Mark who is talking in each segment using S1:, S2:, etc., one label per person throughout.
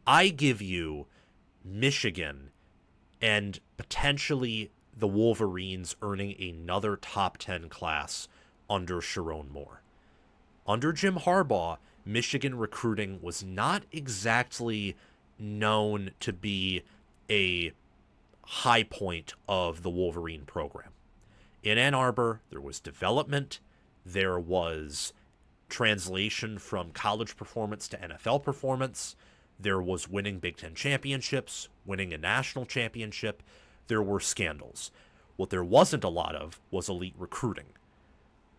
S1: I give you Michigan and potentially the Wolverines earning another top 10 class under Sharon Moore. Under Jim Harbaugh, Michigan recruiting was not exactly known to be a high point of the Wolverine program. In Ann Arbor, there was development, there was translation from college performance to NFL performance, there was winning Big Ten championships, winning a national championship, there were scandals. What there wasn't a lot of was elite recruiting.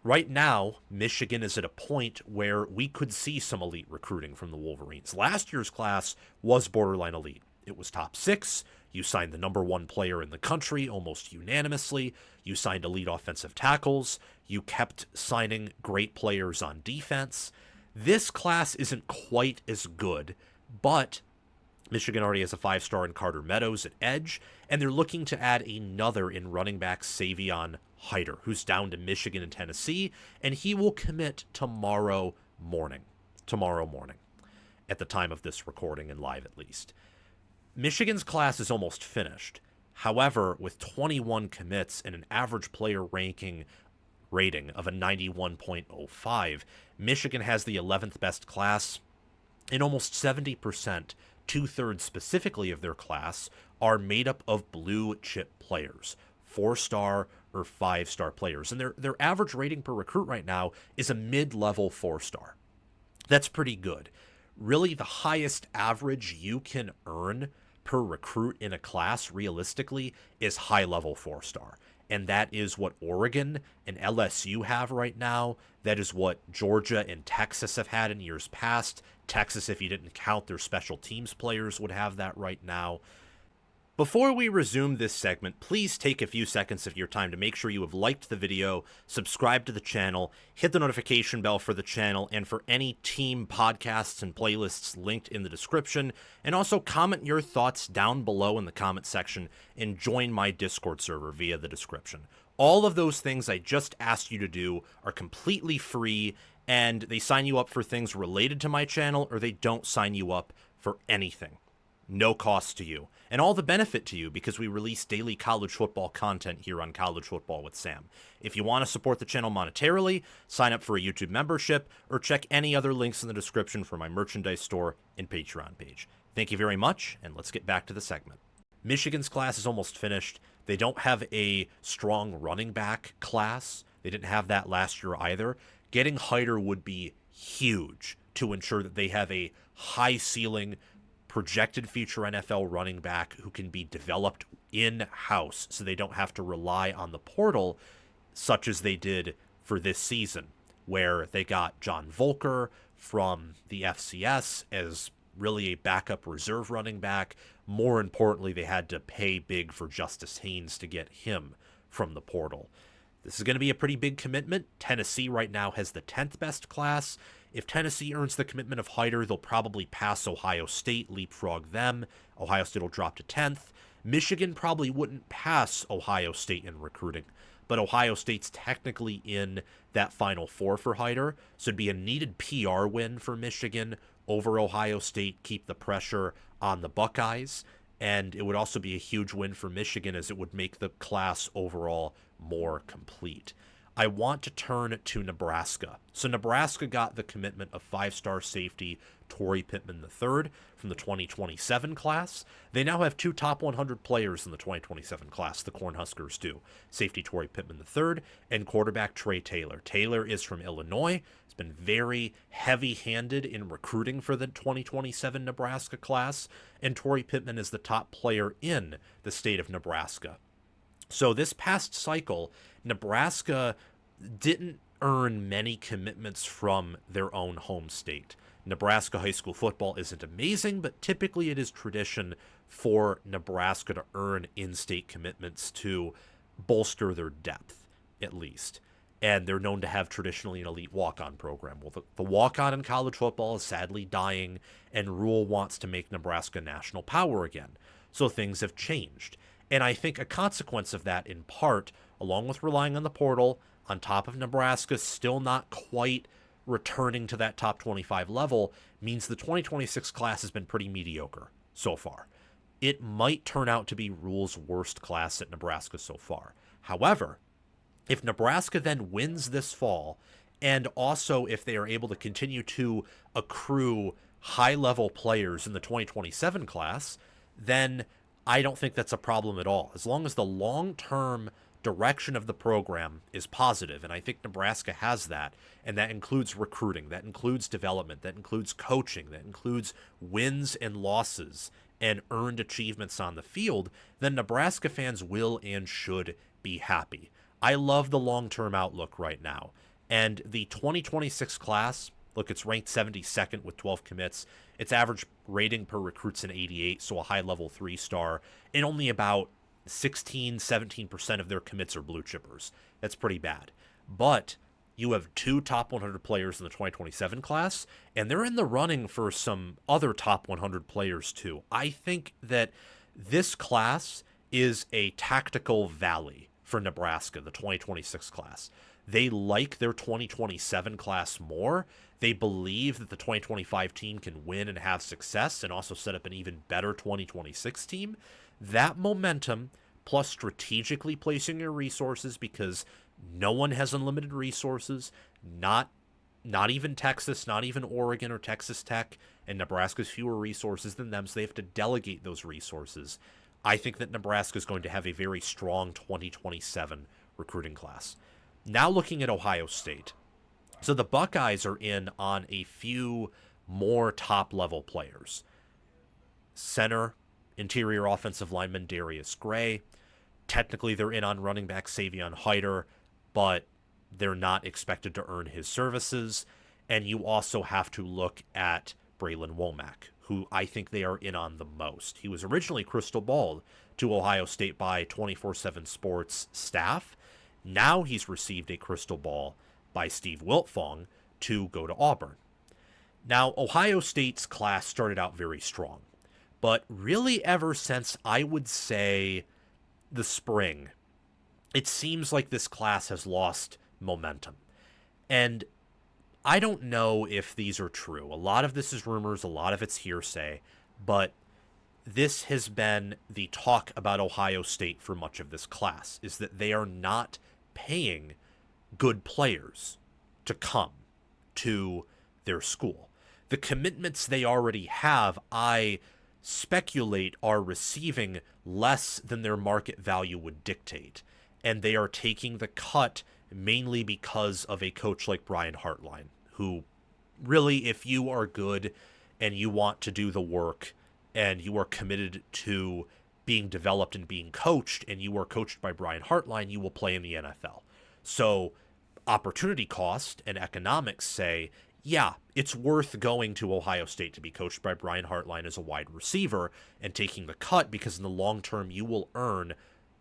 S1: Right now, Michigan is at a point where we could see some elite recruiting from the Wolverines. Last year's class was borderline elite. It was top 6. You signed the number 1 player in the country almost unanimously. You signed elite offensive tackles. You kept signing great players on defense. This class isn't quite as good, but Michigan already has a 5-star in Carter Meadows at edge, and they're looking to add another in running back Savion Hiter, who's down to Michigan and Tennessee, and he will commit tomorrow morning, at the time of this recording and live at least. Michigan's class is almost finished. However, with 21 commits and an average player rating of a 91.05, Michigan has the 11th best class, and almost 70%, 2/3 specifically of their class, are made up of blue chip players, 4-star or 5-star players. And their average rating per recruit right now is a mid-level 4-star. That's pretty good. Really, the highest average you can earn per recruit in a class, realistically, is high-level 4-star. And that is what Oregon and LSU have right now. That is what Georgia and Texas have had in years past. Texas, if you didn't count their special teams players, would have that right now. Before we resume this segment, please take a few seconds of your time to make sure you have liked the video, subscribe to the channel, hit the notification bell for the channel and for any team podcasts and playlists linked in the description, and also comment your thoughts down below in the comment section and join my Discord server via the description. All of those things I just asked you to do are completely free, and they sign you up for things related to my channel, or they don't sign you up for anything. No cost to you, and all the benefit to you because we release daily college football content here on College Football with Sam. If you want to support the channel monetarily, sign up for a YouTube membership or check any other links in the description for my merchandise store and Patreon page. Thank you very much, and let's get back to the segment. Michigan's class is almost finished. They don't have a strong running back class. They didn't have that last year either. Getting Haidider would be huge to ensure that they have a high ceiling, projected future NFL running back who can be developed in-house so they don't have to rely on the portal such as they did for this season, where they got John Volker from the FCS as really a backup reserve running back. More importantly, they had to pay big for Justice Haynes to get him from the portal. This is going to be a pretty big commitment. Tennessee right now has the 10th best class. If Tennessee earns the commitment of Haidider, they'll probably pass Ohio State, leapfrog them. Ohio State will drop to 10th. Michigan probably wouldn't pass Ohio State in recruiting, but Ohio State's technically in that Final Four for Haidider, so it'd be a needed PR win for Michigan over Ohio State, keep the pressure on the Buckeyes, and it would also be a huge win for Michigan as it would make the class overall more complete. I want to turn to Nebraska. So Nebraska got the commitment of 5-star safety Tory Pittman III from the 2027 class. They now have 2 top 100 players in the 2027 class, the Cornhuskers do. Safety Tory Pittman III and quarterback Trey Taylor. Taylor is from Illinois. He's been very heavy-handed in recruiting for the 2027 Nebraska class, and Tory Pittman is the top player in the state of Nebraska. So this past cycle, Nebraska didn't earn many commitments from their own home state. Nebraska high school football isn't amazing, but typically it is tradition for Nebraska to earn in-state commitments to bolster their depth, at least. And they're known to have traditionally an elite walk-on program. Well, the walk-on in college football is sadly dying, and Rule wants to make Nebraska national power again. So things have changed. And I think a consequence of that, in part, along with relying on the portal, on top of Nebraska still not quite returning to that top 25 level means the 2026 class has been pretty mediocre so far. It might turn out to be Rhule's worst class at Nebraska so far. However, if Nebraska then wins this fall, and also if they are able to continue to accrue high-level players in the 2027 class, then I don't think that's a problem at all. As long as the long-term direction of the program is positive, and I think Nebraska has that, and that includes recruiting, that includes development, that includes coaching, that includes wins and losses and earned achievements on the field, then Nebraska fans will and should be happy. I love the long-term outlook right now. And the 2026 class, look, it's ranked 72nd with 12 commits. Its average rating per recruit's an 88, so a high-level 3-star. And only about 17% of their commits are blue chippers. That's pretty bad. But you have 2 top 100 players in the 2027 class, and they're in the running for some other top 100 players too. I think that this class is a tactical valley for Nebraska, the 2026 class. They like their 2027 class more. They believe that the 2025 team can win and have success and also set up an even better 2026 team. That momentum, plus strategically placing your resources, because no one has unlimited resources, not even Texas, not even Oregon or Texas Tech, and Nebraska's fewer resources than them, so they have to delegate those resources. I think that Nebraska is going to have a very strong 2027 recruiting class. Now looking at Ohio State. So the Buckeyes are in on a few more top-level players. Center, interior offensive lineman Darius Gray. Technically, they're in on running back Savion Hiter, but they're not expected to earn his services. And you also have to look at Braylon Womack, who I think they are in on the most. He was originally crystal balled to Ohio State by 24/7 Sports staff. Now he's received a crystal ball by Steve Wiltfong to go to Auburn. Now, Ohio State's class started out very strong, but really ever since, I would say, the spring, it seems like this class has lost momentum. And I don't know if these are true. A lot of this is rumors, a lot of it's hearsay, but this has been the talk about Ohio State for much of this class, is that they are not paying good players to come to their school. The commitments they already have, I speculate, are receiving less than their market value would dictate. And they are taking the cut mainly because of a coach like Brian Hartline, who really, if you are good and you want to do the work and you are committed to being developed and being coached, and you are coached by Brian Hartline, you will play in the NFL. So opportunity cost and economics say, yeah, it's worth going to Ohio State to be coached by Brian Hartline as a wide receiver and taking the cut, because in the long term you will earn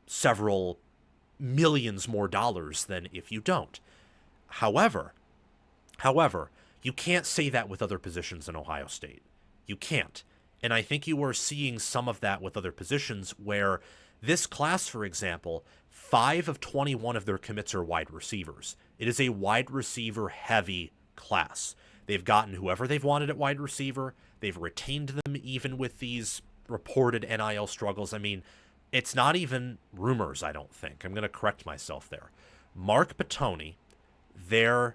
S1: several millions more dollars than if you don't. However, you can't say that with other positions in Ohio State. You can't. And I think you are seeing some of that with other positions where this class, for example, 5 of 21 of their commits are wide receivers. It is a wide receiver heavy class. They've gotten whoever they've wanted at wide receiver. They've retained them even with these reported NIL struggles. I mean, it's not even rumors, I don't think. I'm going to correct myself there. Mark Batoni, their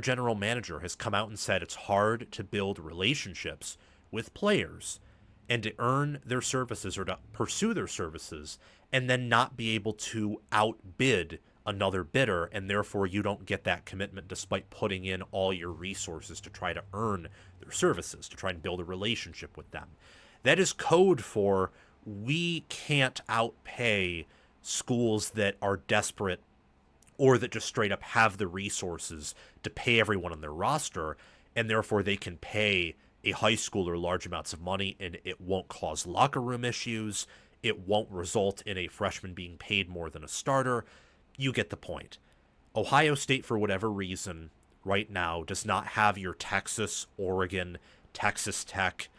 S1: general manager, has come out and said it's hard to build relationships with players and to earn their services or to pursue their services and then not be able to outbid another bidder, and therefore you don't get that commitment despite putting in all your resources to try to earn their services, to try and build a relationship with them. That is code for, we can't outpay schools that are desperate or that just straight up have the resources to pay everyone on their roster, and therefore they can pay a high schooler large amounts of money and it won't cause locker room issues. It won't result in a freshman being paid more than a starter. You get the point. Ohio State, for whatever reason, right now does not have your Texas, Oregon, Texas Tech,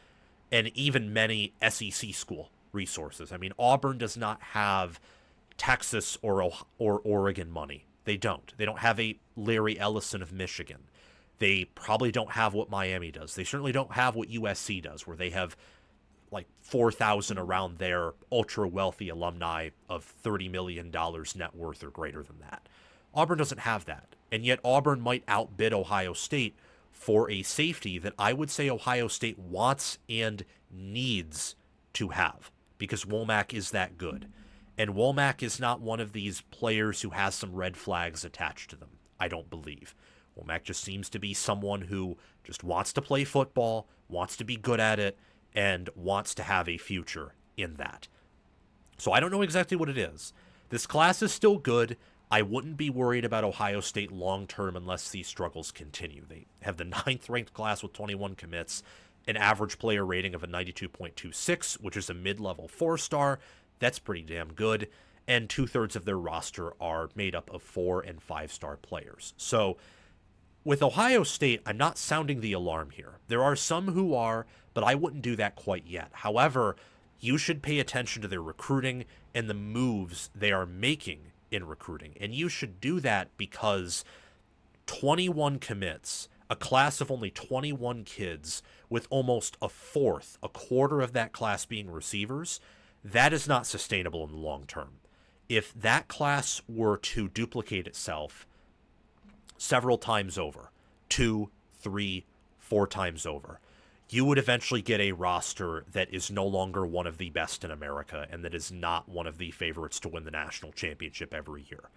S1: and even many SEC school resources. I mean, Auburn does not have Texas or Oregon money. They don't. They don't have a Larry Ellison of Michigan. They probably don't have what Miami does. They certainly don't have what USC does, where they have like 4,000 around their ultra wealthy alumni of $30 million net worth or greater than that. Auburn doesn't have that. And yet Auburn might outbid Ohio State for a safety that I would say Ohio State wants and needs to have, because Womack is that good. And Womack is not one of these players who has some red flags attached to them, I don't believe. Womack just seems to be someone who just wants to play football, wants to be good at it, and wants to have a future in that. So I don't know exactly what it is. This class is still good. I wouldn't be worried about Ohio State long-term unless these struggles continue. They have the 9th ranked class with 21 commits, an average player rating of a 92.26, which is a mid-level 4-star. That's pretty damn good. And 2/3 of their roster are made up of 4- and 5-star players. So with Ohio State, I'm not sounding the alarm here. There are some who are, but I wouldn't do that quite yet. However, you should pay attention to their recruiting and the moves they are making in recruiting. And you should do that because 21 commits, a class of only 21 kids with almost a quarter of that class being receivers, that is not sustainable in the long term. If that class were to duplicate itself several times over, 2, 3, 4 times over, you would eventually get a roster that is no longer one of the best in America and that is not one of the favorites to win the national championship every year.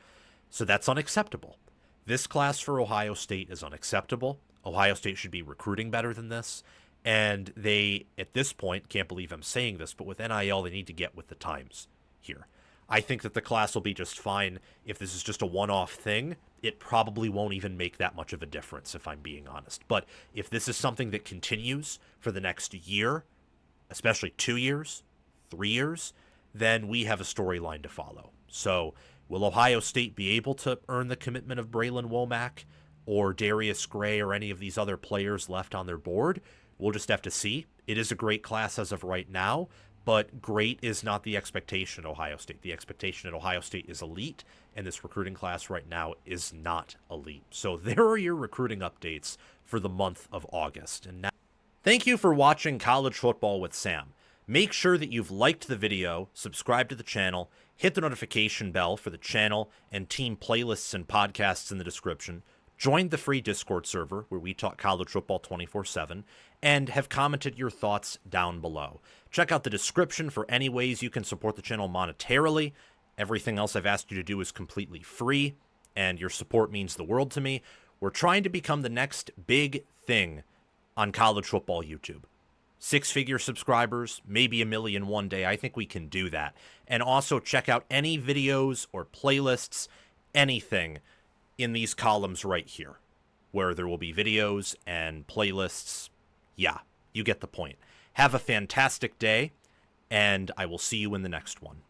S1: So that's unacceptable. This class for Ohio State is unacceptable. Ohio State should be recruiting better than this. And they, at this point, can't believe I'm saying this, but with NIL, they need to get with the times here. I think that the class will be just fine. If this is just a one-off thing, it probably won't even make that much of a difference, if I'm being honest. But if this is something that continues for the next year, especially 2 years, 3 years, then we have a storyline to follow. So will Ohio State be able to earn the commitment of Brycen Womack or Darius Gray or any of these other players left on their board? We'll just have to see. It is a great class as of right now, but great is not the expectation at Ohio State. The expectation at Ohio State is elite, and this recruiting class right now is not elite. So there are your recruiting updates for the month of August. And now, thank you for watching College Football with Sam. Make sure that you've liked the video, subscribe to the channel, hit the notification bell for the channel and team playlists and podcasts in the description, join the free Discord server where we talk college football 24/7, and have commented your thoughts down below. Check out the description for any ways you can support the channel monetarily. Everything else I've asked you to do is completely free, and your support means the world to me. We're trying to become the next big thing on college football YouTube. 6-figure subscribers, maybe 1 million one day. I think we can do that. And also check out any videos or playlists, anything in these columns right here, where there will be videos and playlists. Yeah, you get the point. Have a fantastic day, and I will see you in the next one.